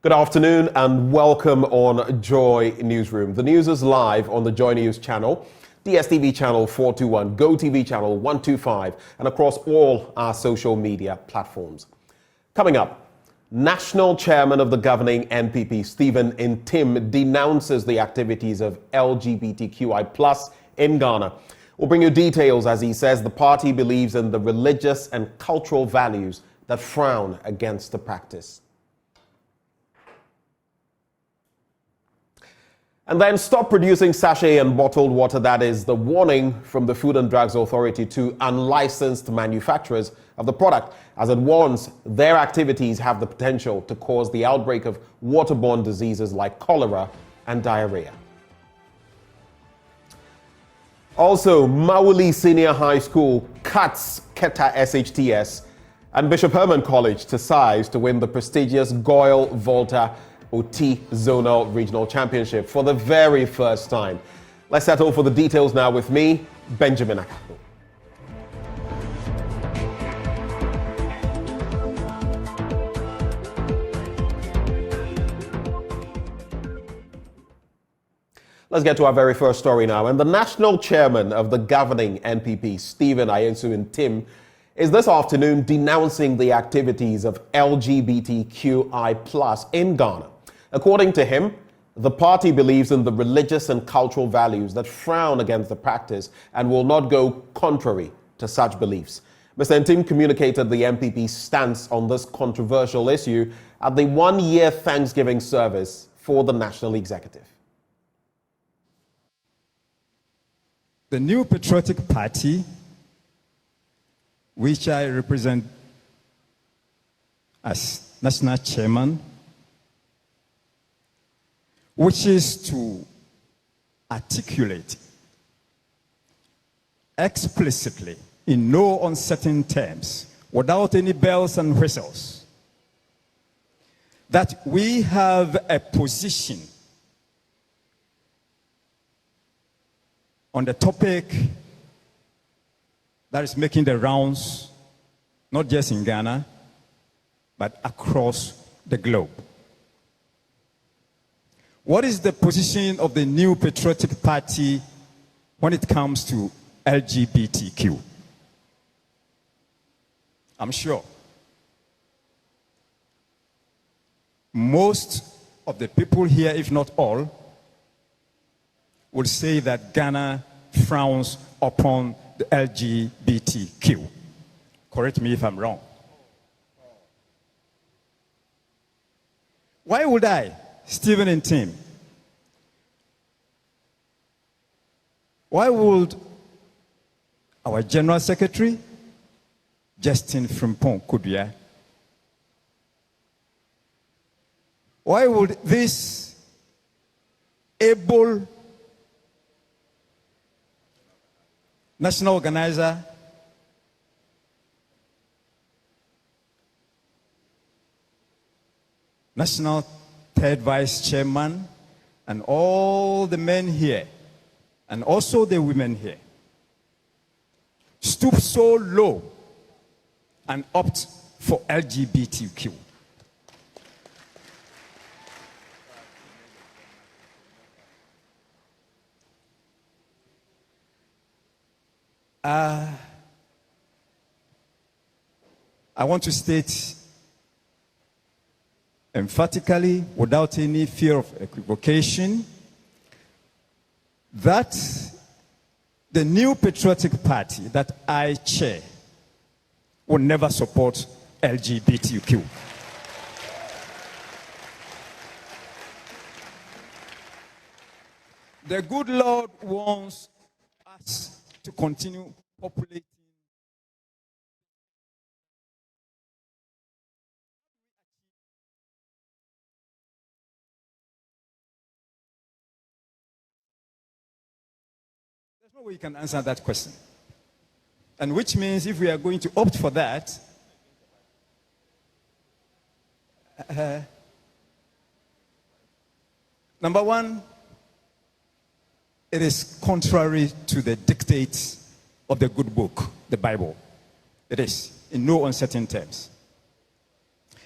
Good afternoon and welcome on Joy Newsroom. The news is live on the Joy News channel, DSTV channel 421, GoTV channel 125, and across all our social media platforms. Coming up, National Chairman of the governing NPP, Stephen Ntim, denounces the activities of LGBTQI in Ghana. We'll bring you details as he says the party believes in the religious and cultural values that frown against the practice. And then stop producing sachet and bottled water. That is the warning from the Food and Drugs Authority to unlicensed manufacturers of the product, as it warns their activities have the potential to cause the outbreak of waterborne diseases like cholera and diarrhea. Also, Mawuli Senior High School cuts Keta SHTS and Bishop Herman College to size to win the prestigious Goyle Volta OT Zonal Regional Championship for the very first time. Let's settle for the details now with me, Benjamin Akakpo. Let's get to our very first story now. And the national chairman of the governing NPP, Stephen Ntim, is this afternoon denouncing the activities of LGBTQI in Ghana. According to him, the party believes in the religious and cultural values that frown against the practice and will not go contrary to such beliefs. Mr. Ntim communicated the NPP's stance on this controversial issue at the one-year Thanksgiving service for the National Executive. The New Patriotic Party, which I represent as national chairman, wishes to articulate explicitly, in no uncertain terms, without any bells and whistles, that we have a position on the topic that is making the rounds, not just in Ghana, but across the globe. What is the position of the New Patriotic Party when it comes to LGBTQ? I'm sure most of the people here, if not all, will say that Ghana frowns upon the LGBTQ. Correct me if I'm wrong. Why would I, Stephen Ntim, why would our General Secretary, Justin Frimpong Kudia, why would this able national organizer, national third vice chairman, and all the men here, and also the women here, stoop so low and opt for LGBTQ? I want to state emphatically, without any fear of equivocation, that the New Patriotic Party that I chair will never support LGBTQ. The good Lord wants us to continue populating. There's no way you can answer that question. And which means if we are going to opt for that, number one, it is contrary to the dictates of the good book, the Bible. It is, in no uncertain terms.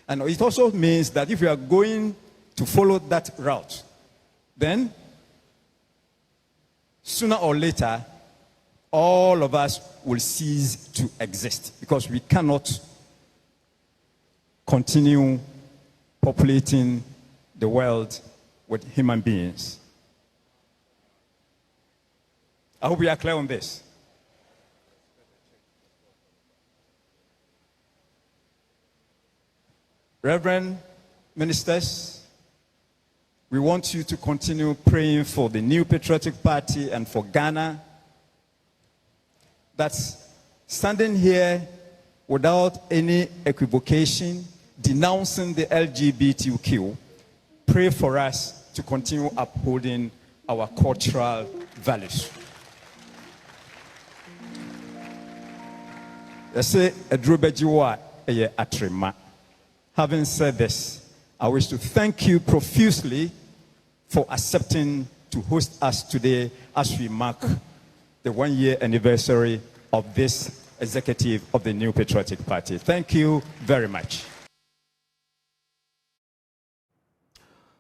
And it also means that if we are going to follow that route, then sooner or later, all of us will cease to exist because we cannot continue populating the world with human beings. I hope we are clear on this. Reverend ministers, we want you to continue praying for the New Patriotic Party and for Ghana. That's standing here without any equivocation, denouncing the LGBTQ. Pray for us to continue upholding our cultural values. Having said this, I wish to thank you profusely for accepting to host us today as we mark the 1-year anniversary of this executive of the New Patriotic Party. Thank you very much.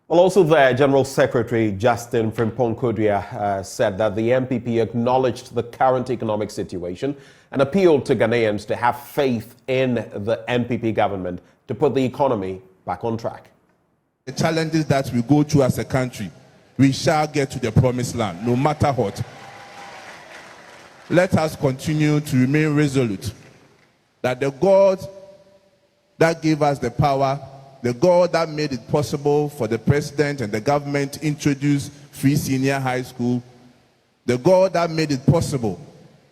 Well, also there, General Secretary Justin Frimpong-Kodua said that the NPP acknowledged the current economic situation and appealed to Ghanaians to have faith in the NPP government to put the economy back on track. The challenges that we go through as a country, we shall get to the promised land, no matter what. Let us continue to remain resolute that the God that gave us the power, the God that made it possible for the president and the government to introduce free senior high school, the God that made it possible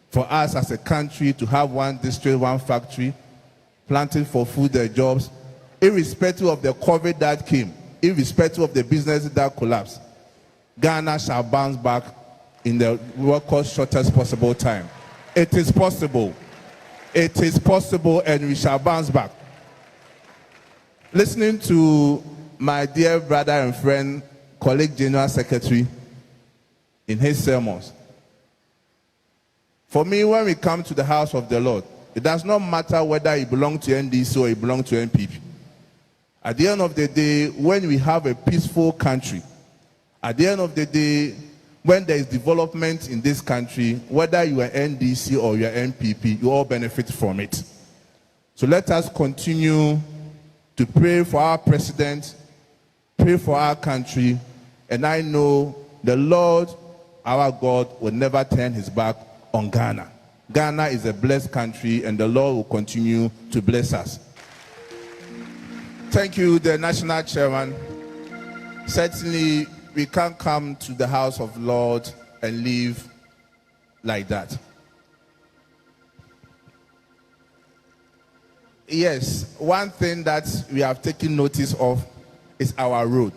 for us as a country to have one district, one factory, planting for food and jobs, irrespective of the COVID that came, irrespective of the businesses that collapsed, Ghana shall bounce back in the shortest possible time. It is possible. It is possible, and we shall bounce back. Listening to my dear brother and friend, colleague General Secretary, in his sermons, for me, when we come to the house of the Lord, it does not matter whether you belong to NDC or you belong to NPP. At the end of the day, when we have a peaceful country, at the end of the day, when there is development in this country, whether you are NDC or you are NPP, you all benefit from it. So let us continue to pray for our president, pray for our country, and I know the Lord, our God, will never turn his back on Ghana. Ghana is a blessed country, and the Lord will continue to bless us. Thank you, the national chairman. Certainly, we can't come to the house of the Lord and live like that. Yes, one thing that we have taken notice of is our road.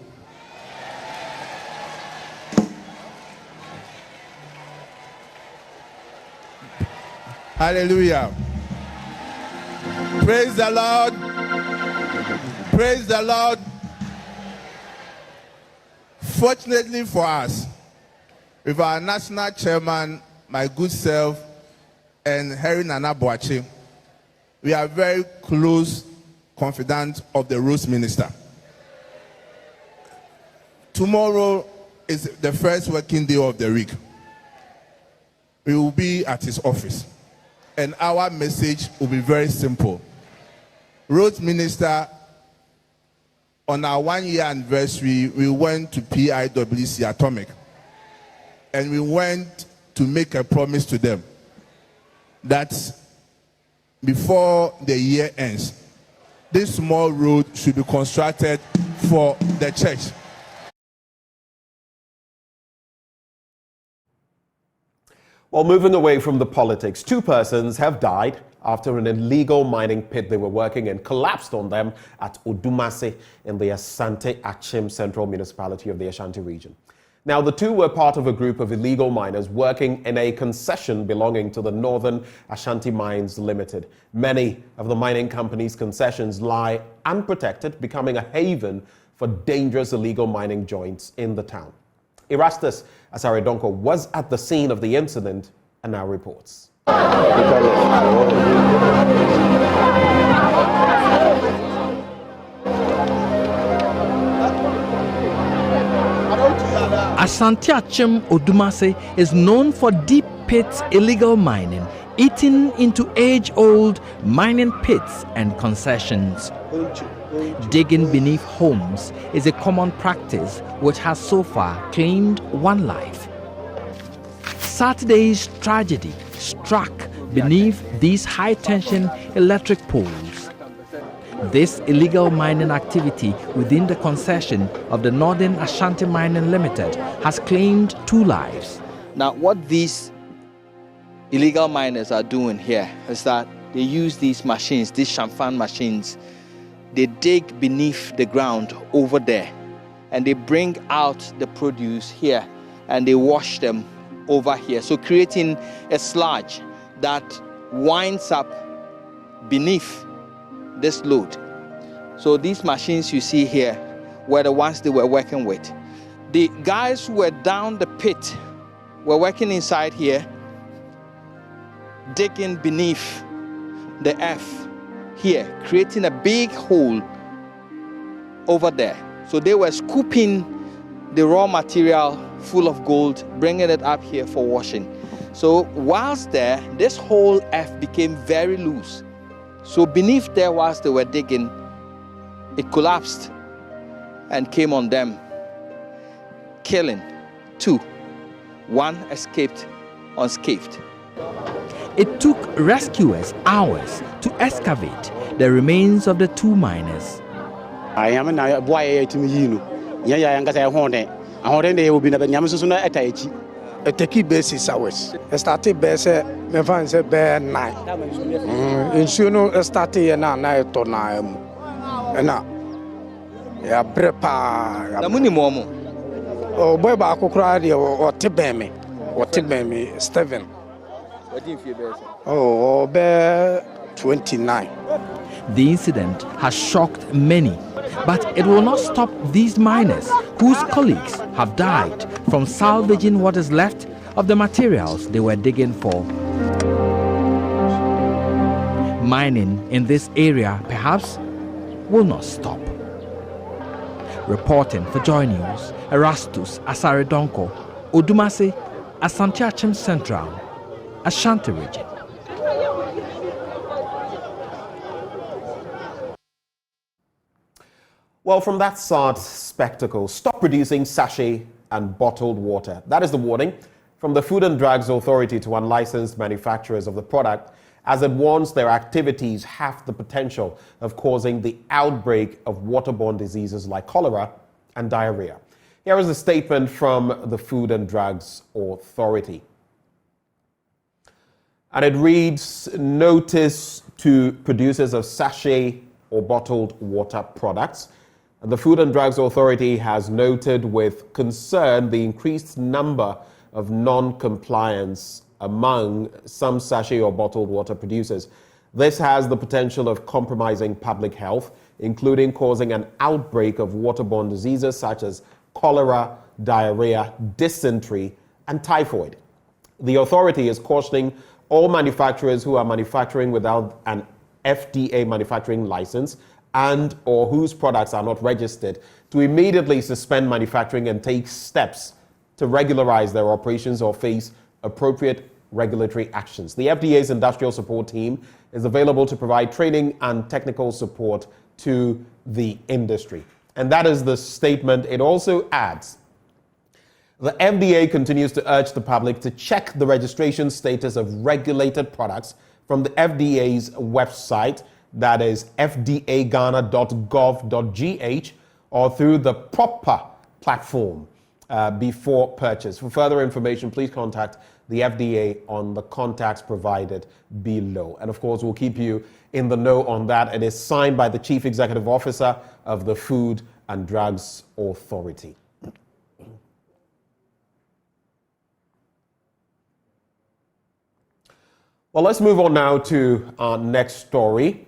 Hallelujah. Praise the Lord. Praise the Lord. Fortunately for us, with our national chairman, my good self, and Harry Nana Boache, we are very close confidant of the roads minister. Tomorrow is the first working day of the week. We will be at his office, and our message will be very simple. Roads minister, on our 1-year anniversary, we went to PIWC Atomic, and we went to make a promise to them that before the year ends, this small road should be constructed for the church. Well, moving away from the politics, 2 persons have died after an illegal mining pit they were working in collapsed on them at Odumase in the Asante Achim Central Municipality of the Ashanti region. Now, the 2 were part of a group of illegal miners working in a concession belonging to the Northern Ashanti Mines Limited. Many of the mining company's concessions lie unprotected, becoming a haven for dangerous illegal mining joints in the town. Erastus Asaredonko was at the scene of the incident and now reports. Asante Achem Odumase is known for deep pit illegal mining, eating into age-old mining pits and concessions. Digging beneath homes is a common practice which has so far claimed one life. Saturday's tragedy struck beneath these high-tension electric poles. This illegal mining activity within the concession of the Northern Ashanti Mining Limited has claimed 2 lives. Now, what these illegal miners are doing here is that they use these machines, these chamfan machines. They dig beneath the ground over there and they bring out the produce here and they wash them over here. So creating a sludge that winds up beneath this load. So these machines you see here were the ones they were working with. The guys who were down the pit were working inside here, digging beneath the earth here, creating a big hole over there. So they were scooping the raw material full of gold, bringing it up here for washing. So whilst there, this whole earth became very loose. So beneath there, whilst they were digging, it collapsed and came on them, killing 2. 1 escaped unscathed. It took rescuers hours to excavate the remains of the 2 miners. I am a boy to me. Yeah, I'm going to hold it. I hold it. They will be never Yamasuna at Aichi. A techie basis hours. A started base, my fans a bear night. In Suno, a started and a night to Naim. And now, yeah, prepare. The money momo. Oh, boy, Baco Crady or Tibemi or Tibemi, Steven. Oh, bear 29. The incident has shocked many, but it will not stop these miners whose colleagues have died from salvaging what is left of the materials they were digging for. Mining in this area perhaps will not stop. Reporting for Joy News, Erastus Asaredonko, Odumase, Asante Achem Central, Ashanti region. Well, from that sad spectacle, stop producing sachet and bottled water. That is the warning from the Food and Drugs Authority to unlicensed manufacturers of the product, as it warns their activities have the potential of causing the outbreak of waterborne diseases like cholera and diarrhea. Here is a statement from the Food and Drugs Authority. And it reads, notice to producers of sachet or bottled water products. The Food and Drugs Authority has noted with concern the increased number of non-compliance among some sachet or bottled water producers. This has the potential of compromising public health, including causing an outbreak of waterborne diseases such as cholera, diarrhea, dysentery, and typhoid. The authority is cautioning all manufacturers who are manufacturing without an FDA manufacturing license and or whose products are not registered to immediately suspend manufacturing and take steps to regularize their operations or face appropriate regulatory actions. The FDA's industrial support team is available to provide training and technical support to the industry. And that is the statement. It also adds, the FDA continues to urge the public to check the registration status of regulated products from the FDA's website, that is fdaghana.gov.gh, or through the proper platform before purchase. For further information, please contact the FDA on the contacts provided below. And of course, we'll keep you in the know on that. It is signed by the Chief Executive Officer of the Food and Drugs Authority. Well, let's move on now to our next story.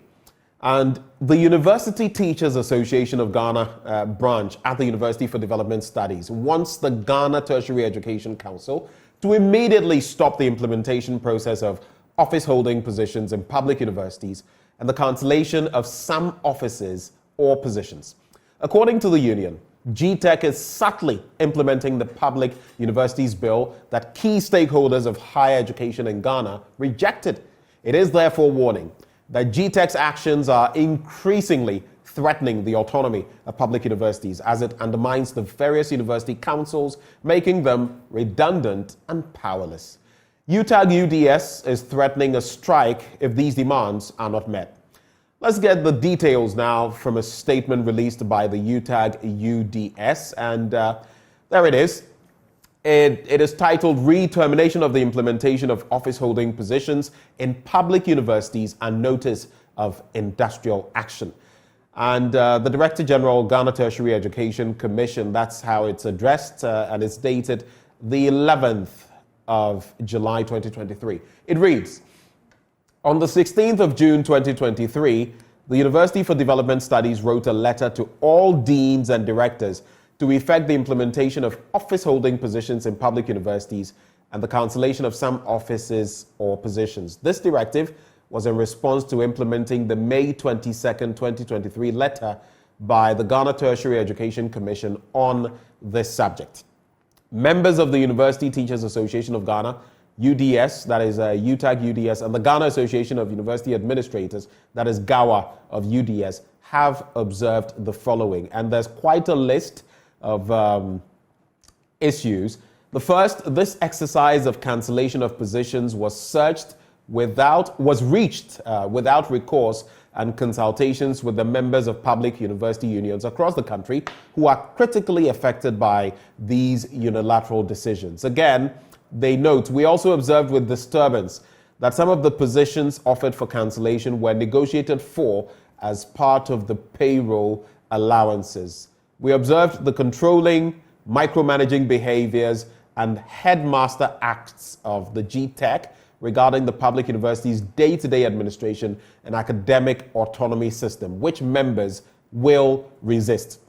And the University Teachers Association of Ghana branch at the University for Development Studies wants the Ghana Tertiary Education Council to immediately stop the implementation process of office holding positions in public universities and the cancellation of some offices or positions. According to the union, GTEC is subtly implementing the Public Universities Bill that key stakeholders of higher education in Ghana rejected. It is therefore warning that GTEC's actions are increasingly threatening the autonomy of public universities as it undermines the various university councils, making them redundant and powerless. UTAG UDS is threatening a strike if these demands are not met. Let's get the details now from a statement released by the UTAG UDS, and there it is. It is titled Re-termination of the Implementation of Office Holding Positions in Public Universities and Notice of Industrial Action. And the Director General, Ghana Tertiary Education Commission, that's how it's addressed, and it's dated the 11th of July 2023. It reads, on the 16th of June 2023, the University for Development Studies wrote a letter to all deans and directors to effect the implementation of office-holding positions in public universities and the cancellation of some offices or positions. This directive was in response to implementing the May 22nd, 2023 letter by the Ghana Tertiary Education Commission on this subject. Members of the University Teachers Association of Ghana, UDS, that is UTAG UDS, and the Ghana Association of University Administrators, that is GAWA of UDS, have observed the following. And there's quite a list of issues. The first, this exercise of cancellation of positions was reached without recourse and consultations with the members of public university unions across the country who are critically affected by these unilateral decisions. Again, they note, we also observed with disturbance that some of the positions offered for cancellation were negotiated for as part of the payroll allowances. We observed the controlling, micromanaging behaviors and headmaster acts of the GTEC regarding the public university's day-to-day administration and academic autonomy system, which members will resist.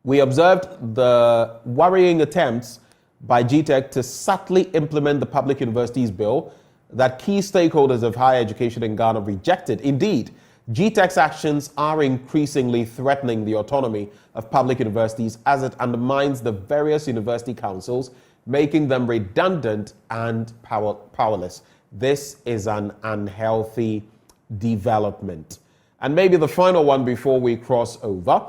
We observed the worrying attempts by GTEC to subtly implement the Public Universities Bill that key stakeholders of higher education in Ghana rejected. Indeed, GTEC's actions are increasingly threatening the autonomy of public universities as it undermines the various university councils, making them redundant and powerless. This is an unhealthy development. And maybe the final one before we cross over.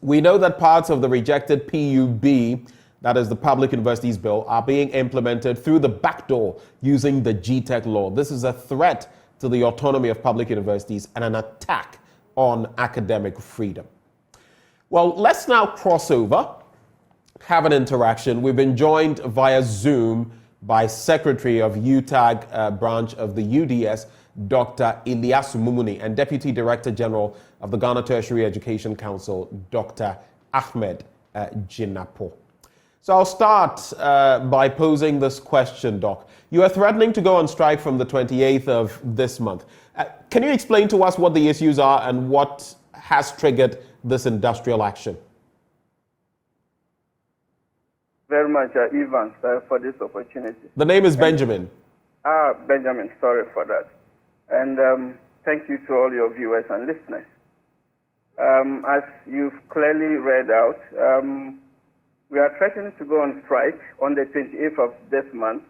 We know that parts of the rejected PUB, that is the Public Universities Bill, are being implemented through the back door using the GTEC law. This is a threat to the autonomy of public universities and an attack on academic freedom. Well, let's now cross over, have an interaction. We've been joined via Zoom by Secretary of UTAG branch of the UDS, Dr. Ilyasu Mumuni, and Deputy Director General of the Ghana Tertiary Education Council, Dr. Ahmed Jinapo. So I'll start by posing this question, Doc. You are threatening to go on strike from the 28th of this month. Can you explain to us what the issues are and what has triggered this industrial action? Very much, Ivan, for this opportunity. The name is Benjamin. Benjamin, sorry for that. And thank you to all your viewers and listeners. As you've clearly read out, we are threatening to go on strike on the 28th of this month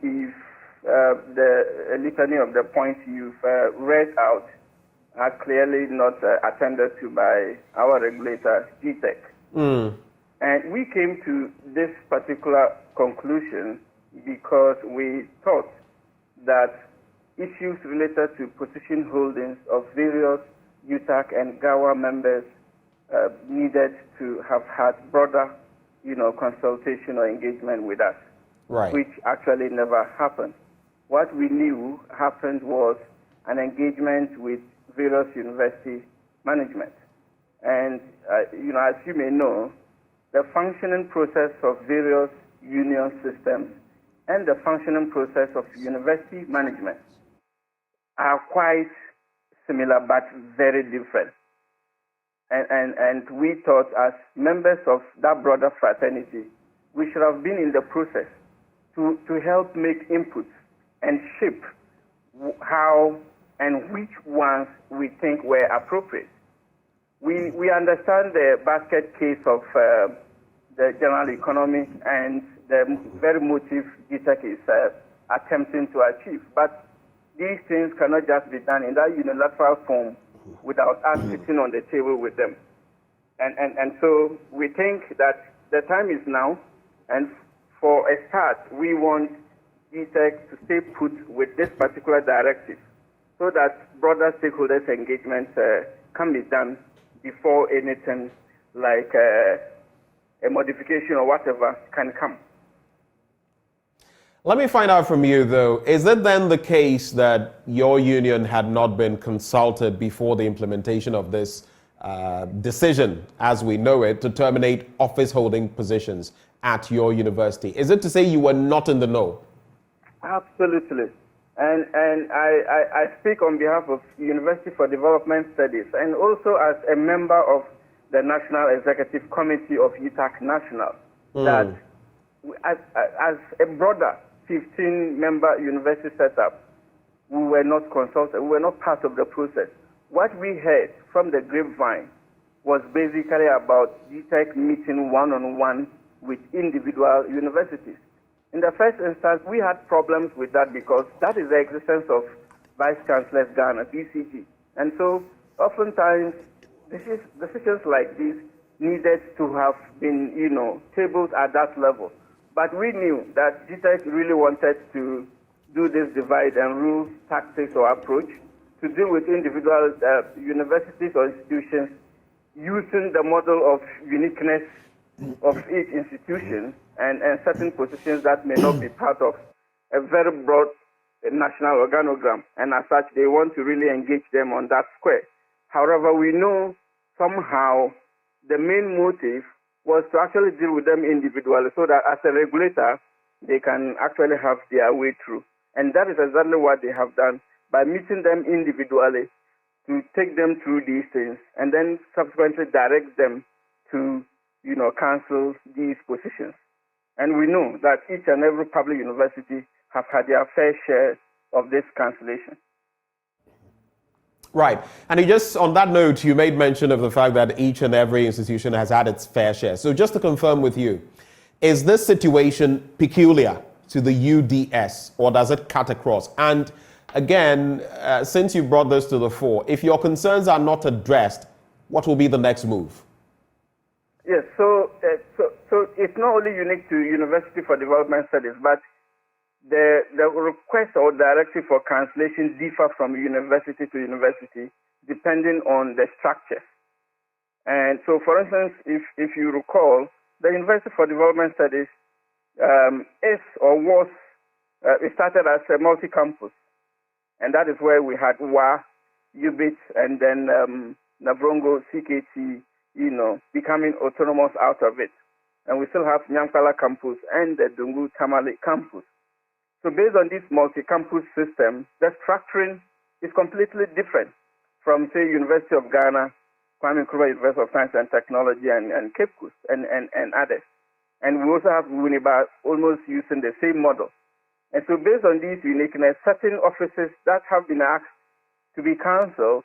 if the litany of the points you've read out are clearly not attended to by our regulator, GTEC. And we came to this particular conclusion because we thought that issues related to position holdings of various UTAC and GAWA members needed to have had broader, consultation or engagement with us, right, which actually never happened. What we knew happened was an engagement with various university management. And, as you may know, the functioning process of various union systems and the functioning process of university management are quite similar but very different. And we thought as members of that broader fraternity, we should have been in the process to help make inputs and shape how and which ones we think were appropriate. we understand the basket case of the general economy and the very motive GTEC is attempting to achieve. But these things cannot just be done in that unilateral form without us sitting on the table with them. And so we think that the time is now, and for a start, we want GTEC to stay put with this particular directive so that broader stakeholders' engagement can be done before anything like a modification or whatever can come. Let me find out from you, though, is it then the case that your union had not been consulted before the implementation of this decision, as we know it, to terminate office-holding positions at your university? Is it to say you were not in the know? Absolutely. And I speak on behalf of University for Development Studies and also as a member of the National Executive Committee of UTAC National, that as a broader 15-member university setup, we were not consulted, we were not part of the process. What we heard from the grapevine was basically about GTEC meeting one-on-one with individual universities. In the first instance, we had problems with that because that is the existence of Vice Chancellor's Ghana, VCG. And so oftentimes, decisions like this needed to have been, tabled at that level. But we knew that GTEC really wanted to do this divide and rule tactics or approach to deal with individual universities or institutions using the model of uniqueness of each institution and certain positions that may not be part of a very broad national organogram. And as such, they want to really engage them on that square. However, we know somehow the main motive was to actually deal with them individually so that as a regulator, they can actually have their way through. And that is exactly what they have done by meeting them individually to take them through these things and then subsequently direct them to, cancel these positions. And we know that each and every public university have had their fair share of this cancellation. Right. And on that note, you made mention of the fact that each and every institution has had its fair share. So just to confirm with you, is this situation peculiar to the UDS or does it cut across? And again, since you brought this to the fore, if your concerns are not addressed, what will be the next move? Yes, so it's not only unique to University for Development Studies, but the request or directive for cancellation differ from university to university depending on the structure. And so, for instance, if you recall, the University for Development Studies it started as a multi-campus. And that is where we had WA, UBIT, and then Navrongo, CKT, becoming autonomous out of it. And we still have Nyankala campus and the Dungu Tamale campus. So based on this multi-campus system, the structuring is completely different from, say, University of Ghana, Kwame Nkrumah University of Science and Technology, and Cape Coast, and others. And we also have Winneba almost using the same model. And so based on this uniqueness, certain offices that have been asked to be cancelled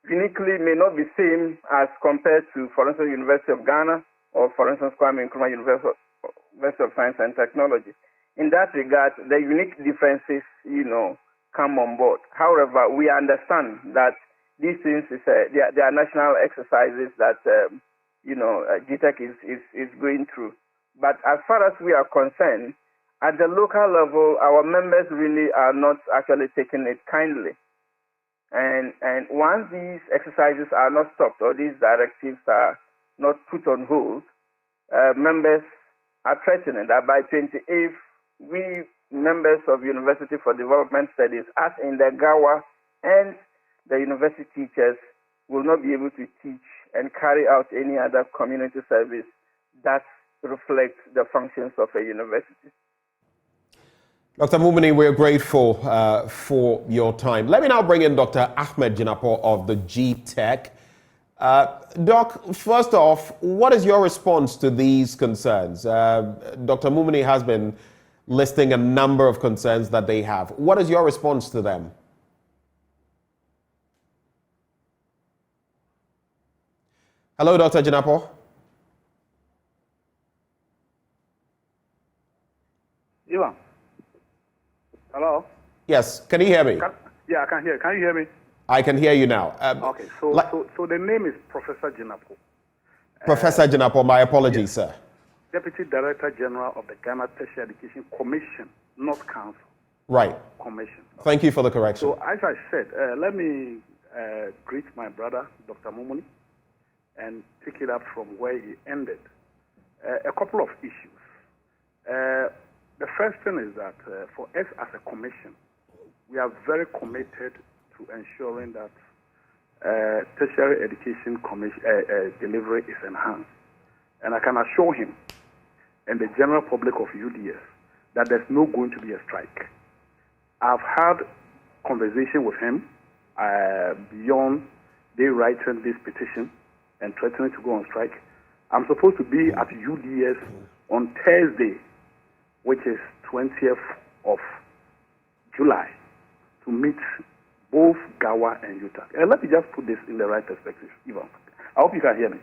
uniquely may not be same as compared to, for instance, University of Ghana or, for instance, Kwame Nkrumah University of Science and Technology. In that regard, the unique differences, come on board. However, we understand that these things they are national exercises that, GTEC is going through. But as far as we are concerned, at the local level, our members really are not actually taking it kindly. And once these exercises are not stopped or these directives are not put on hold, members are threatening that by 28th, we members of University for Development Studies, as in the GAWA and the university teachers, will not be able to teach and carry out any other community service that reflects the functions of a university. Dr. Mumini, we're grateful for your time. Let me now bring in Dr. Ahmed Jinapor of the GTEC. Doc, first off, what is your response to these concerns? Dr. Mumini has been listing a number of concerns that they have. What is your response to them? Hello, Dr. Jinapo. Ivan. Hello? Yes, can you hear me? I can hear. Can you hear me? I can hear you now. Okay, so the name is Professor Jinapo. Professor Jinapo, my apologies, sir. Deputy Director General of the Ghana Tertiary Education Commission, not Council. Right. Commission. Thank you for the correction. So, as I said, let me greet my brother, Dr. Mumuni, and pick it up from where he ended. A couple of issues. The first thing is that for us as a commission, we are very committed to ensuring that tertiary education delivery is enhanced. And I can assure him and the general public of UDS that there's not going to be a strike. I've had conversation with him beyond they writing this petition and threatening to go on strike. I'm supposed to be at UDS on Thursday, which is 20th of July, to meet both Gawa and Utah. Let me just put this in the right perspective, Ivan. I hope you can hear me.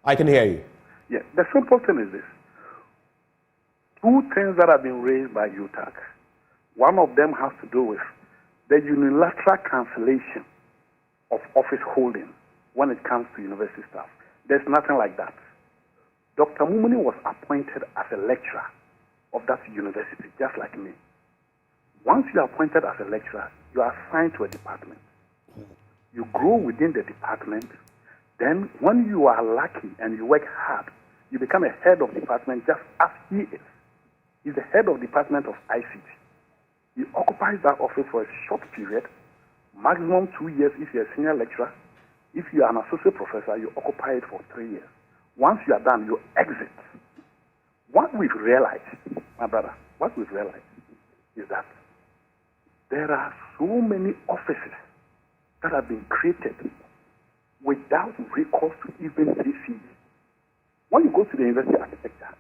I can hear you. Yeah, the simple thing is this. Two things that have been raised by UTAC. One of them has to do with the unilateral cancellation of office holding when it comes to university staff. There's nothing like that. Dr. Mumuni was appointed as a lecturer of that university, just like me. Once you are appointed as a lecturer, you are assigned to a department. You grow within the department. Then when you are lucky and you work hard, you become a head of department just as he is. He's the head of department of ICT. He occupies that office for a short period, maximum 2 years if you're a senior lecturer. If you are an associate professor, you occupy it for 3 years. Once you are done, you exit. What we've realized, my brother, what we've realized is that there are so many offices that have been created without recourse to even GCE. When you go to the University Architecture,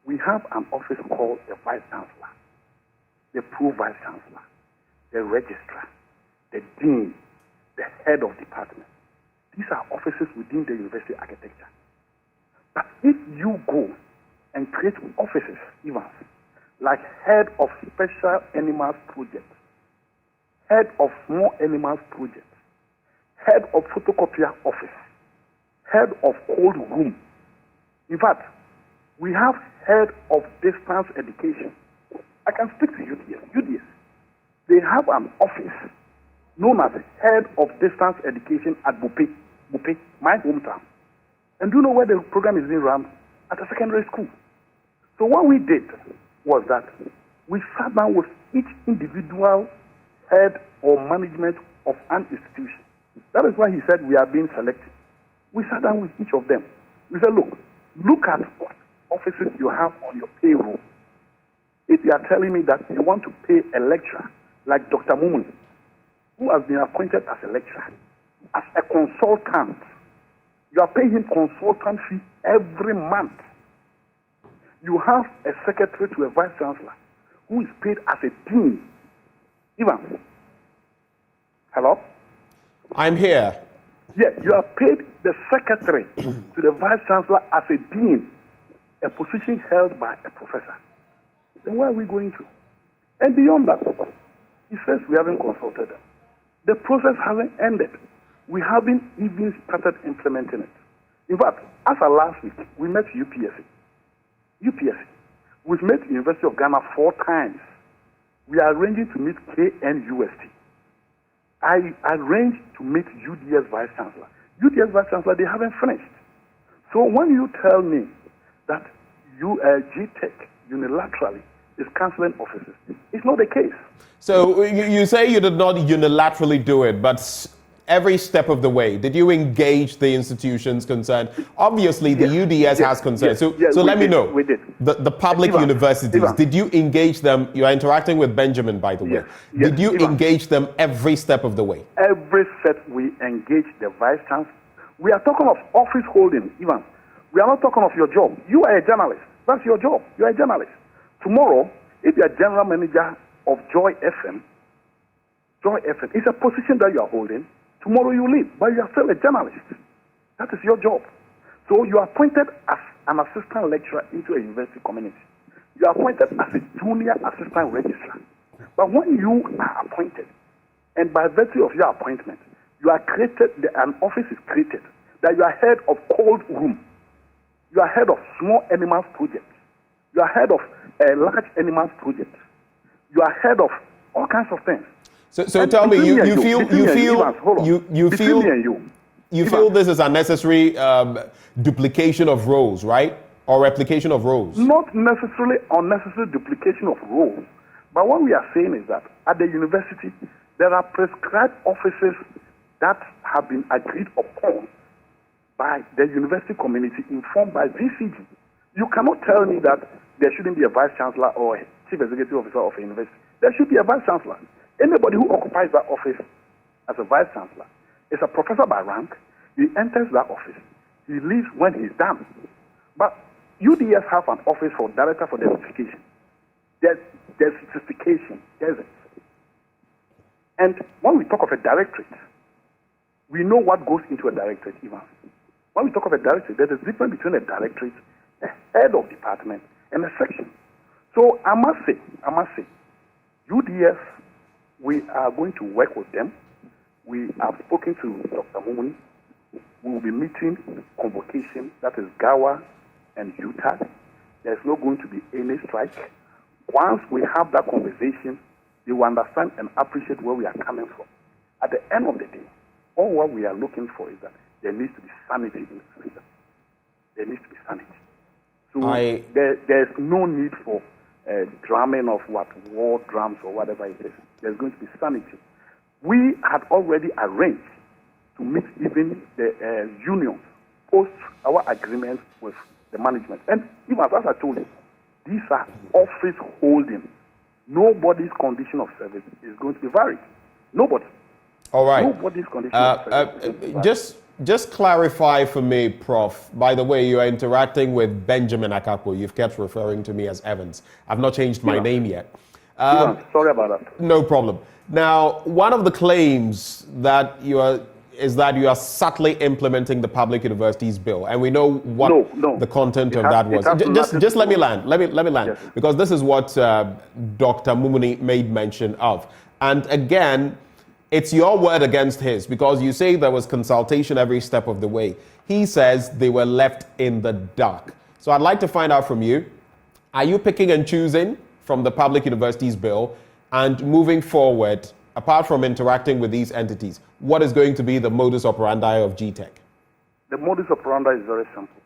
we have an office called the Vice Chancellor, the Pro Vice Chancellor, the Registrar, the Dean, the Head of Department. These are offices within the University Architecture. But if you go and create offices, even like Head of Special Animals Project, Head of Small Animals Project, Head of Photocopier Office, Head of Cold Room. In fact, we have Head of Distance Education. I can speak to UDS. They have an office known as Head of Distance Education at Bupe, my hometown. And do you know where the program is being run? At a secondary school. So what we did was that we sat down with each individual head or management of an institution. That is why he said we are being selected. We sat down with each of them. We said, look at what offices you have on your payroll. If you are telling me that you want to pay a lecturer like Dr. Mumun, who has been appointed as a lecturer, as a consultant, you are paying him consultant fee every month. You have a secretary to a vice chancellor who is paid as a dean. Ivan, hello? I'm here. Yeah, you are paid the secretary to the vice chancellor as a dean, a position held by a professor. Then where are we going to? And beyond that, he says we haven't consulted them. The process hasn't ended. We haven't even started implementing it. In fact, as of last week, we met UPSC. We've met University of Ghana 4 times. We are arranging to meet KNUST. I arranged to meet UDS Vice Chancellor. UDS Vice Chancellor, they haven't finished. So when you tell me that GTech unilaterally is cancelling offices, it's not the case. So you say you did not unilaterally do it, but every step of the way, did you engage the institutions concerned? Obviously, the UDS has concerns. So let me know. We did. The public universities, did you engage them? You are interacting with Benjamin, by the way. Did you engage them every step of the way? Every step we engage the vice chancellor. We are talking of office holding, Ivan. We are not talking of your job. You are a journalist. That's your job. You are a journalist. Tomorrow, if you are general manager of Joy FM is a position that you are holding. Tomorrow you leave, but you are still a journalist. That is your job. So you are appointed as an assistant lecturer into a university community. You are appointed as a junior assistant registrar. But when you are appointed, and by virtue of your appointment, you are created, an office is created, that you are head of cold room, you are head of small animals project, you are head of large animals project, you are head of all kinds of things. So tell me, you feel this is a necessary duplication of roles, right? Or replication of roles? Not necessarily unnecessary duplication of roles. But what we are saying is that at the university, there are prescribed offices that have been agreed upon by the university community, informed by VCG. You cannot tell me that there shouldn't be a vice chancellor or a chief executive officer of a university. There should be a vice chancellor. Anybody who occupies that office as a vice chancellor is a professor by rank. He enters that office. He leaves when he's done. But UDS have an office for director for diversification. There's sophistication, there's it. And when we talk of a directorate, we know what goes into a directorate, even. When we talk of a directorate, there's a difference between a directorate, a head of department, and a section. So I must say, UDS, we are going to work with them. We have spoken to Dr. Mumuni. We will be meeting convocation, that is GAWA and UTAG. There's not going to be any strike. Once we have that conversation, they will understand and appreciate where we are coming from. At the end of the day, all what we are looking for is that there needs to be sanity in the system. There needs to be sanity. So there's no need for drumming of war drums or whatever it is. There's going to be sanity. We had already arranged to meet even the unions post our agreement with the management. And even as I told you, these are office holding. Nobody's condition of service is going to be varied. Nobody. All right. Nobody's condition of service is going to be Just clarify for me, Prof. By the way, you are interacting with Benjamin Akakpo. You've kept referring to me as Evans. I've not changed my name yet. Sorry about that. No problem. Now, one of the claims that you are subtly implementing the Public Universities Bill, and we know what the content of that was. Just let me land. Let me land, yes. Because this is what Dr. Mumuni made mention of. And again, it's your word against his, because you say there was consultation every step of the way. He says they were left in the dark. So I'd like to find out from you, are you picking and choosing from the Public Universities Bill, and moving forward, apart from interacting with these entities, what is going to be the modus operandi of GTEC? The modus operandi is very simple.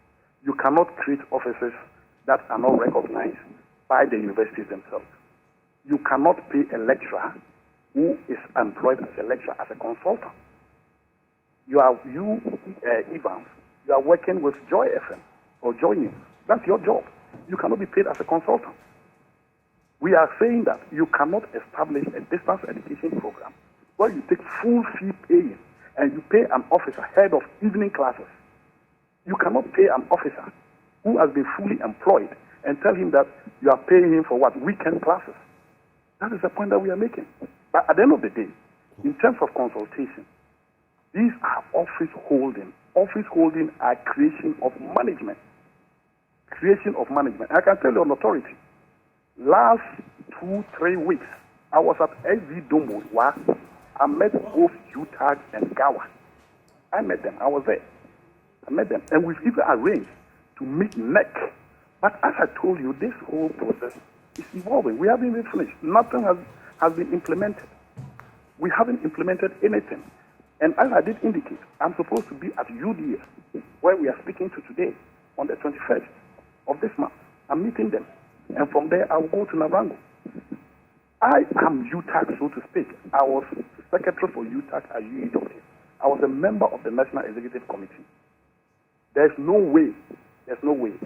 You cannot create offices that are not recognized by the universities themselves. You cannot pay a lecturer who is employed as a lecturer as a consultant. Evans, you are working with Joy FM or Joy News. That's your job. You cannot be paid as a consultant. We are saying that you cannot establish a distance education program where you take full fee paying and you pay an officer head of evening classes. You cannot pay an officer who has been fully employed and tell him that you are paying him for what? Weekend classes. That is the point that we are making. But at the end of the day, in terms of consultation, these are office holding. Office holding are creation of management. Creation of management. I can tell you on authority. Last 2-3 weeks, I was at SV Domo where I met both UTAG and GAWA. I met them. I was there. I met them. And we've even arranged to meet NEC. But as I told you, this whole process is evolving. We haven't even finished. Nothing has been implemented. We haven't implemented anything. And as I did indicate, I'm supposed to be at UDS, where we are speaking to today, on the 21st of this month. I'm meeting them. And from there, I will go to Narango. I am UTAG, so to speak. I was secretary for UTAG at UEW. I was a member of the National Executive Committee. There's no way,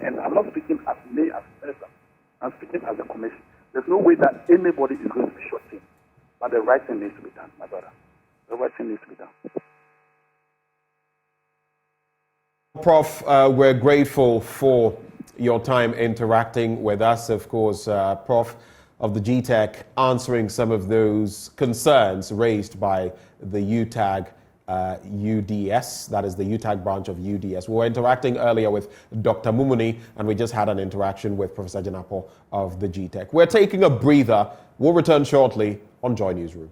and I'm not speaking as me as person, I'm speaking as a commission. There's no way that anybody is going to be shut in. But the right thing needs to be done, my brother. The right thing needs to be done. Prof, we're grateful for your time interacting with us. Of course, Prof of the GTEC answering some of those concerns raised by the UTAG UDS, that is the UTAG branch of UDS. We were interacting earlier with Dr. Mumuni, and we just had an interaction with Professor Janapo of the GTEC. We're taking a breather. We'll return shortly on Joy Newsroom.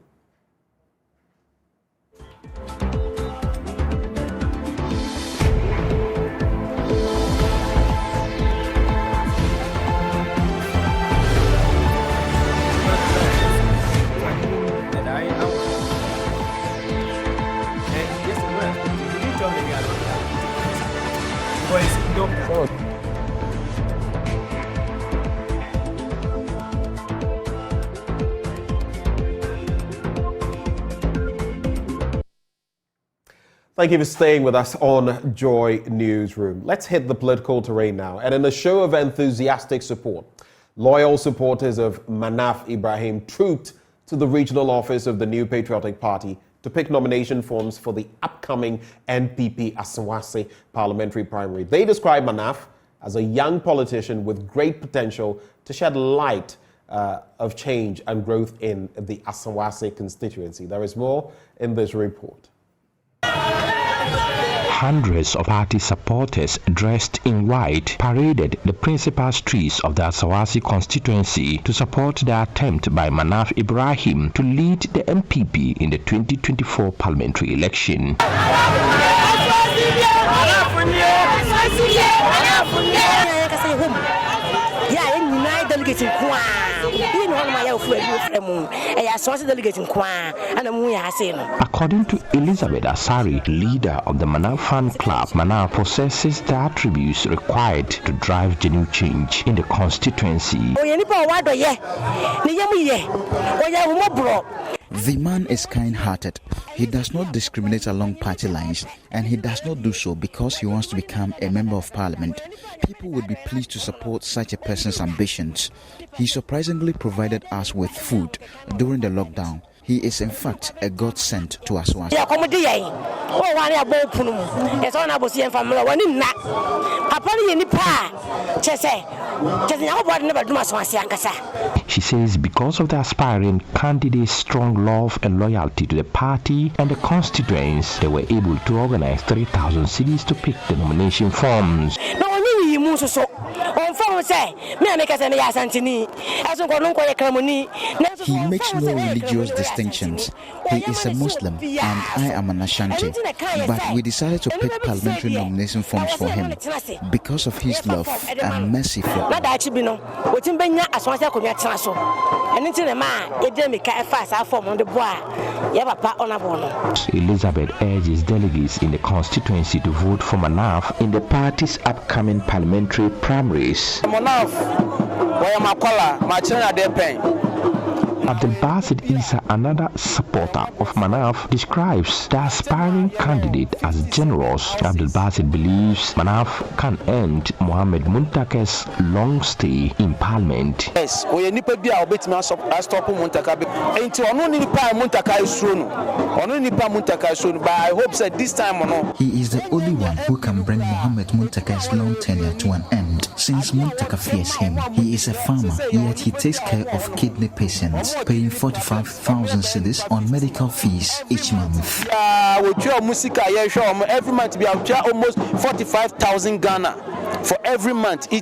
Thank you for staying with us on Joy Newsroom. Let's hit the political terrain now. And in a show of enthusiastic support, loyal supporters of Manaf Ibrahim trooped to the regional office of the New Patriotic Party to pick nomination forms for the upcoming NPP Asawase parliamentary primary. They describe Manaf as a young politician with great potential to shed light of change and growth in the Asawase constituency. There is more in this report. Hundreds of party supporters dressed in white paraded the principal streets of the Asawase constituency to support the attempt by Manaf Ibrahim to lead the NPP in the 2024 parliamentary election. According to Elizabeth Asari, leader of the Manaf fan club, Manaf possesses the attributes required to drive genuine change in the constituency. The man is kind-hearted. He does not discriminate along party lines, and he does not do so because he wants to become a member of parliament. People would be pleased to support such a person's ambitions. He surprisingly provided us with food during the lockdown. He is in fact a godsend to us. She says because of the aspiring candidate's strong love and loyalty to the party and the constituents, they were able to organize 3,000 cities to pick the nomination forms. He makes no religious distinctions. He is a Muslim and I am an Ashanti. But we decided to pick parliamentary nomination forms for him because of his love and mercy for all. Elizabeth urges delegates in the constituency to vote for Manaf in the party's upcoming parliamentary primaries. Abdul Basit Isa, another supporter of Manaf, describes the aspiring candidate as generous. Abdul Basit believes Manaf can end Mohamed Muntake's long stay in parliament. Yes, we need to be able to stop Muntaka. Until Muntaka is soon. But I hope that this time or no. He is the only one who can bring Mohamed Muntaka's long tenure to an end. Since Muntaka fears him, he is a farmer, yet he takes care of kidney patients, paying 45,000 cedis on medical fees each month. Every month we have almost 45,000 Ghana for every month. In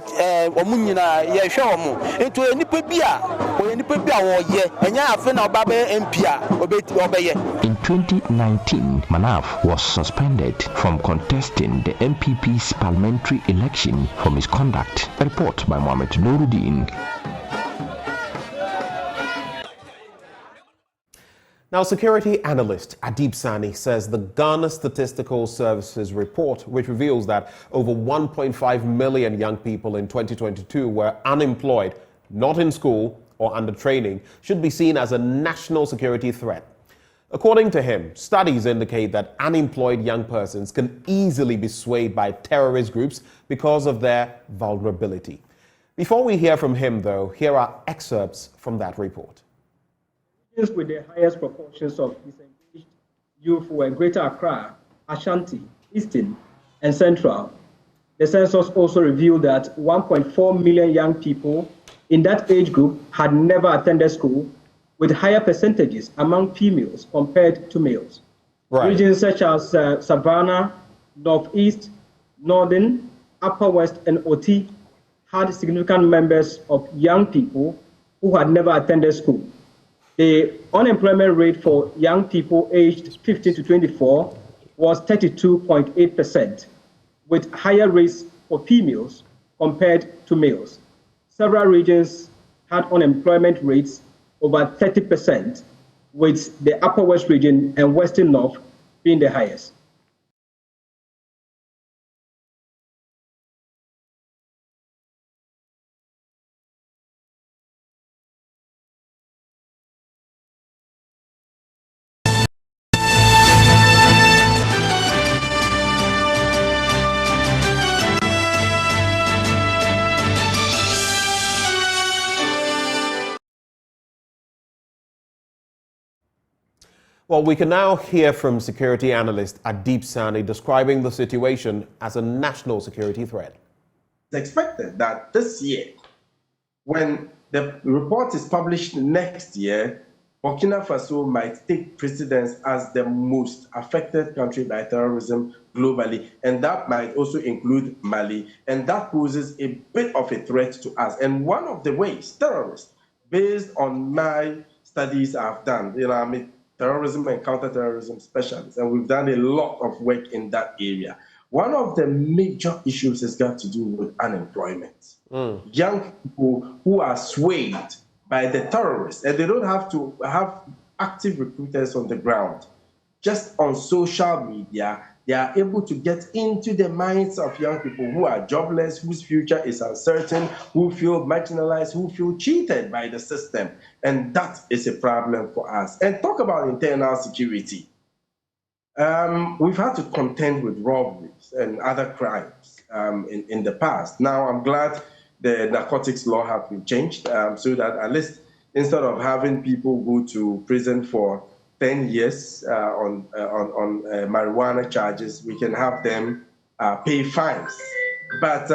2019, Manaf was suspended from contesting the NPP's parliamentary election for misconduct. A report by Mohamed Nuruddin. Now, security analyst Adib Sani says the Ghana Statistical Services report, which reveals that over 1.5 million young people in 2022 were unemployed, not in school or under training, should be seen as a national security threat. According to him, studies indicate that unemployed young persons can easily be swayed by terrorist groups because of their vulnerability. Before we hear from him, though, here are excerpts from that report. With the highest proportions of disengaged youth were Greater Accra, Ashanti, Eastern, and Central. The census also revealed that 1.4 million young people in that age group had never attended school, with higher percentages among females compared to males. Right. Regions such as Savannah, Northeast, Northern, Upper West, and Oti had significant numbers of young people who had never attended school. The unemployment rate for young people aged 15 to 24 was 32.8%, with higher rates for females compared to males. Several regions had unemployment rates over 30%, with the Upper West region and Western North being the highest. Well, we can now hear from security analyst Adib Sani describing the situation as a national security threat. It's expected that this year, when the report is published next year, Burkina Faso might take precedence as the most affected country by terrorism globally, and that might also include Mali, and that poses a bit of a threat to us. And one of the ways terrorists, based on my studies I've done, I'm a terrorism and counterterrorism specialist, and we've done a lot of work in that area. One of the major issues has got to do with unemployment. Young people who are swayed by the terrorists, and they don't have to have active recruiters on the ground. Just on social media, they are able to get into the minds of young people who are jobless, whose future is uncertain, who feel marginalized, who feel cheated by the system. And that is a problem for us. And talk about internal security. We've had to contend with robberies and other crimes in the past. Now, I'm glad the narcotics law have been changed so that at least instead of having people go to prison for 10 years on marijuana charges, we can have them pay fines. But,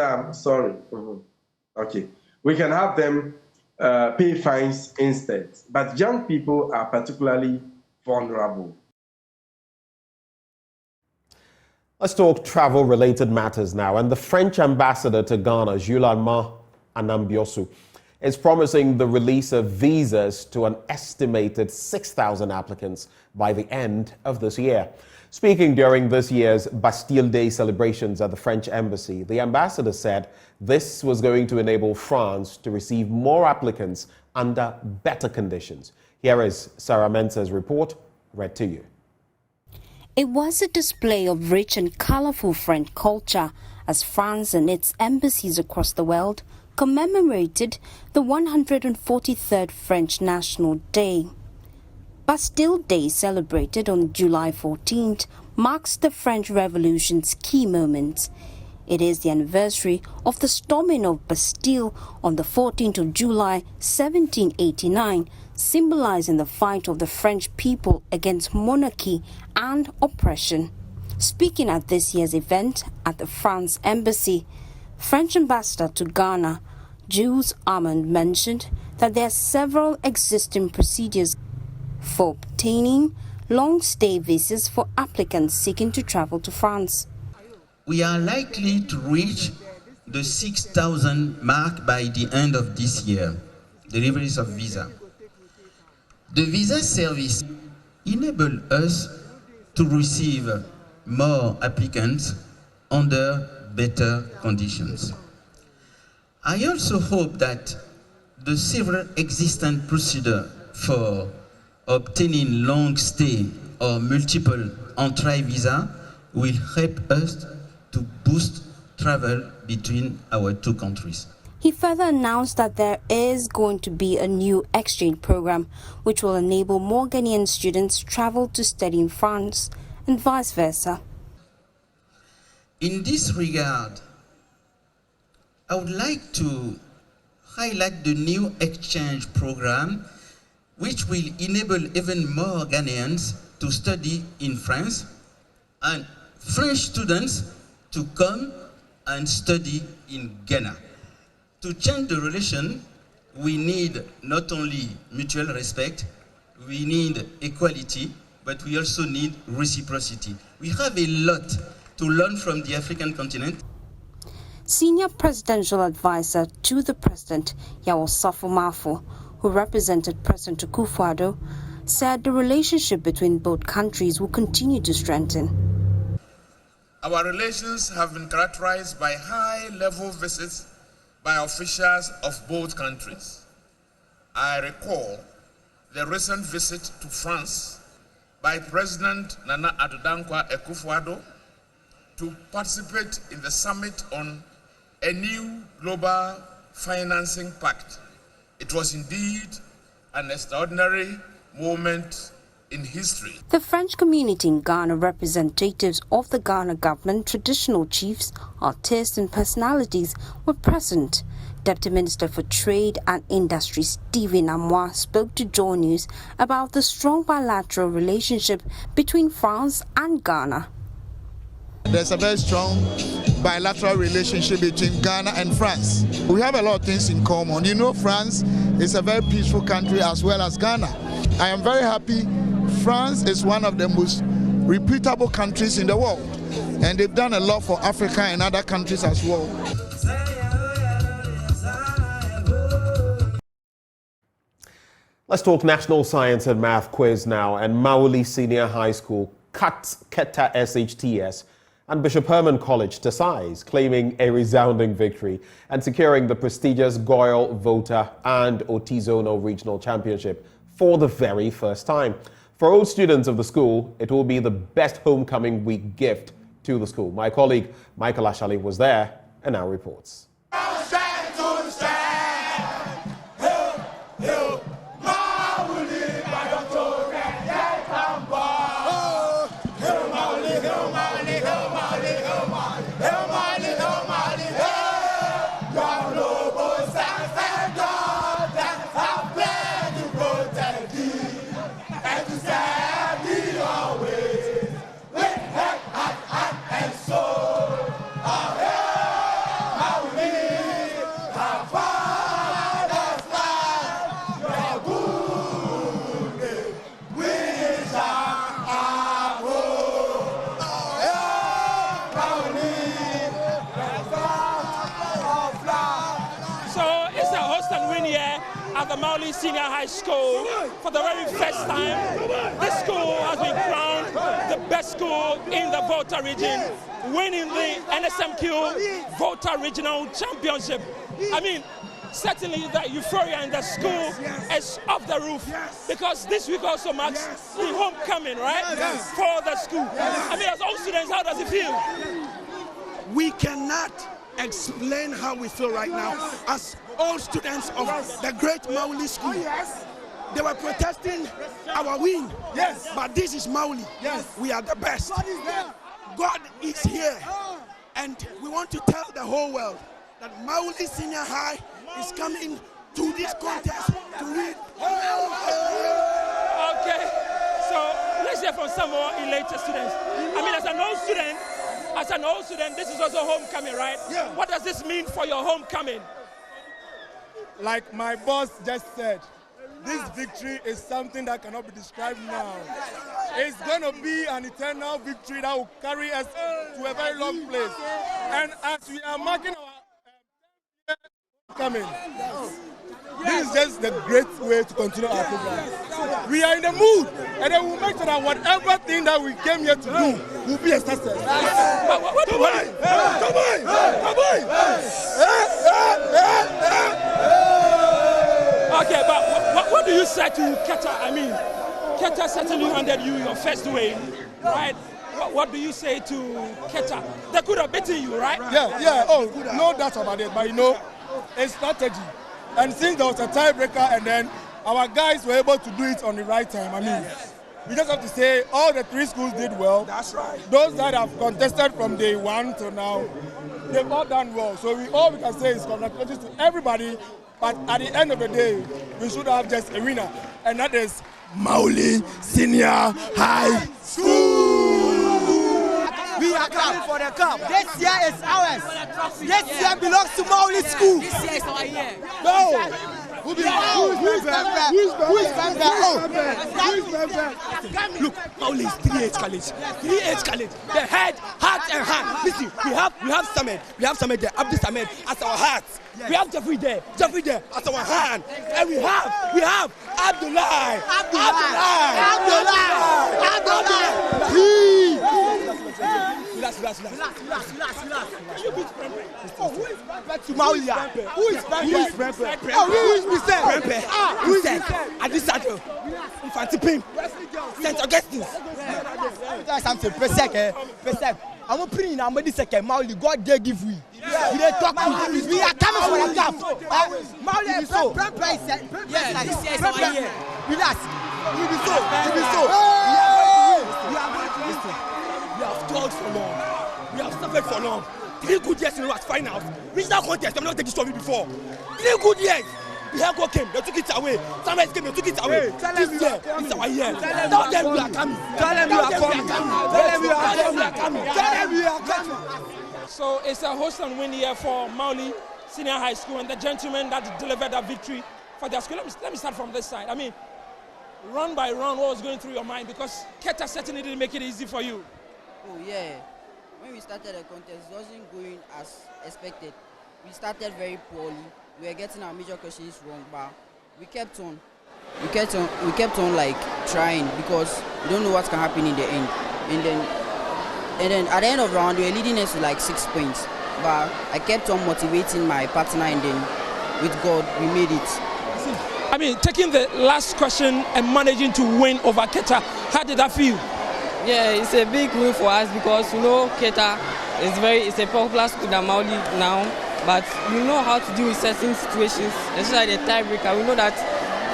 we can have them pay fines instead. But young people are particularly vulnerable. Let's talk travel-related matters now. And the French ambassador to Ghana, Jules Anambiosu, is promising the release of visas to an estimated 6,000 applicants by the end of this year. Speaking during this year's Bastille Day celebrations at the French embassy, the ambassador said this was going to enable France to receive more applicants under better conditions. Here is Sarah Mensah's report, read to you. It was a display of rich and colorful French culture as France and its embassies across the world commemorated the 143rd French National Day. Bastille Day, celebrated on July 14th, marks the French Revolution's key moment. It is the anniversary of the storming of Bastille on the 14th of July 1789, symbolizing the fight of the French people against monarchy and oppression. Speaking at this year's event at the France Embassy, French Ambassador to Ghana, Jules Armand, mentioned that there are several existing procedures for obtaining long-stay visas for applicants seeking to travel to France. We are likely to reach the 6,000 mark by the end of this year, deliveries of visa. The visa service enables us to receive more applicants under better conditions. I also hope that the several existing procedures for obtaining long stay or multiple entry visa will help us to boost travel between our two countries. He further announced that there is going to be a new exchange program which will enable more Ghanaian students to travel to study in France and vice versa. In this regard, I would like to highlight the new exchange program which will enable even more Ghanaians to study in France and French students to come and study in Ghana. To change the relation, we need not only mutual respect, we need equality, but we also need reciprocity. We have a lot to learn from the African continent. Senior presidential advisor to the president, Yawosafo Mafo, who represented President Akufo-Addo, said the relationship between both countries will continue to strengthen. Our relations have been characterized by high-level visits by officials of both countries. I recall the recent visit to France by President Nana Addo Dankwa Akufo-Addo to participate in the summit on a new global financing pact. It was indeed an extraordinary moment in history. The French community in Ghana, representatives of the Ghana government, traditional chiefs, artists and personalities were present. Deputy Minister for Trade and Industry Stephen Amoah spoke to Joy News about the strong bilateral relationship between France and Ghana. There's a very strong bilateral relationship between Ghana and France. We have a lot of things in common. You know, France is a very peaceful country as well as Ghana. I am very happy. France is one of the most reputable countries in the world, and they've done a lot for Africa and other countries as well. Let's talk National Science and Math quiz now. And Mauli Senior High School cuts Keta SHTS and Bishop Herman College to size, claiming a resounding victory and securing the prestigious Goyle, Volta and Otizono Regional Championship for the very first time. For all students of the school, it will be the best homecoming week gift to the school. My colleague Michael Ashali was there and now reports. At the Mauli Senior High School, for the very first time, this school has been crowned the best school in the Volta region, winning the NSMQ Volta Regional Championship. I mean, certainly the euphoria in the school is off the roof, because this week also marks the homecoming, right, for the school. I mean, as all students, how does it feel? We cannot explain how we feel right now as all students of the great Mauli school. They were protesting our win, but this is Mauli. We are the best. God is here, and we want to tell the whole world that Mauli Senior High is coming to this contest to win. Okay, so let's hear from some more elated students. I mean, as an old student, this is also homecoming, right? Yeah. What does this mean for your homecoming? Like my boss just said, this victory is something that cannot be described now. It's going to be an eternal victory that will carry us to a very long place. And as we are marking our homecoming, this is just the great way to continue our program. We are in the mood, and then we'll make sure that whatever thing that we came here to do will be a success. Okay, but what do you say to Keta? I mean, Keta certainly handed you your first win, right? What do you say to Keta? They could have beaten you, right? Yeah. Oh, no doubt about it. But you know, it's strategy. And since there was a tiebreaker, and then our guys were able to do it on the right time. I mean, we just have to say all the three schools did well. That's right. Those that have contested from day one to now, they've all done well. So all we can say is congratulations to everybody. But at the end of the day, we should have just a winner, and that is Mauli Senior High School. We are coming for the cup. This year is ours. This year belongs to Mauli School. This year is our year. Go! Look, Mauli is 3H college. 3H college. The head, heart, and hand. Listen, we have Samed. We have Samed there. Abdi Samed as our heart. We have Jeffrey there as our hand. And we have Abdullah. Relax. You beat Prempe. Oh, who is Prempe to Maulia? Who is Prempe? Who is Prempe? Who is Adisado? Infantipim. St. Augustine. Something. Presec. I'm opening now. I'm second. Mauli, God they give we. We talk. We are coming for the cup. Mauli is so. Yes. Relax. We be so. We have toiled for long. We have suffered for long. 3 good years in the last finals. Regional contest. I'm not taking story before. 3 good years. The Hellgo came, they took it away. Sunrise came, they took it away. This year, it's our year. Tell them we are coming. Tell them we are coming. So it's a host and win year for Mauli Senior High School and the gentlemen that delivered that victory for their school. Let me start from this side. I mean, run by run, what was going through your mind? Because Keta certainly didn't make it easy for you. Oh yeah. When we started the contest, it wasn't going as expected. We started very poorly. We were getting our major questions wrong, but we kept on like trying because we don't know what can happen in the end. And then at the end of the round, we were leading us to like 6 points. But I kept on motivating my partner, and then with God, we made it. I mean, taking the last question and managing to win over Keta, how did that feel? Yeah, it's a big win for us because you know Keta it's a popular school than Mauli now. But we know how to deal with certain situations, especially the tiebreaker. We know that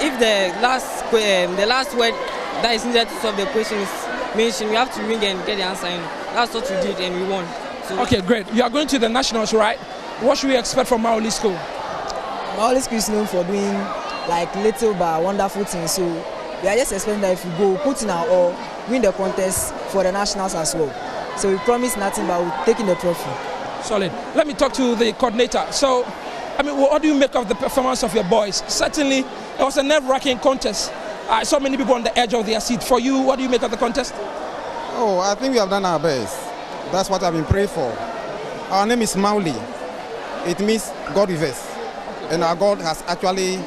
if the last word that is needed to solve the question is mentioned, we have to ring and get the answer in. That's what we did and we won. So okay, great. You are going to the nationals, right? What should we expect from Mauli School? Mauli School is known for doing like little but wonderful things. So we are just expecting that if we go, put in our all, win the contest for the nationals as well. So we promise nothing but we're taking the trophy. Solid. Let me talk to the coordinator. So, I mean, what do you make of the performance of your boys? Certainly, it was a nerve-wracking contest. I saw many people on the edge of their seat. For you, what do you make of the contest? Oh, I think we have done our best. That's what I've been praying for. Our name is Mauli. It means God with us. And our God has actually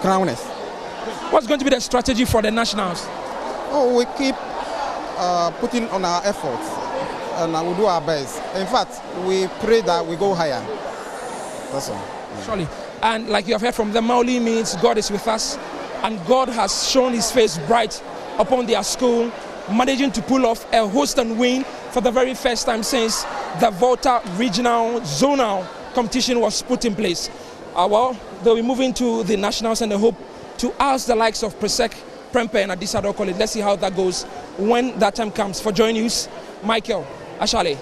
crowned us. What's going to be the strategy for the nationals? Oh, we keep putting on our efforts. And I will do our best. In fact, we pray that we go higher. That's all. Surely. And like you have heard from them, Mauli means God is with us. And God has shown his face bright upon their school, managing to pull off a host and win for the very first time since the Volta regional zonal competition was put in place. Well, they'll be moving to the nationals and they hope to oust the likes of Presec, Prempe and Adisado College. Let's see how that goes when that time comes. For Joy News, Michael Ashale.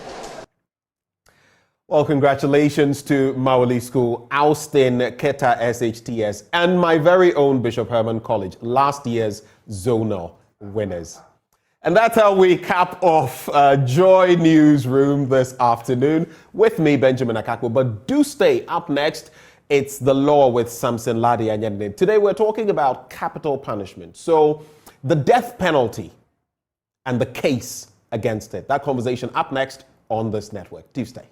Well, congratulations to Mauli School, ousting Keta SHTS, and my very own Bishop Herman College, last year's zonal winners. And that's how we cap off Joy Newsroom this afternoon. With me, Benjamin Akakpo. But do stay. Up next, it's the law with Samson Ladi. Today we're talking about capital punishment. So the death penalty and the case against it. That conversation up next on this network. Do stay.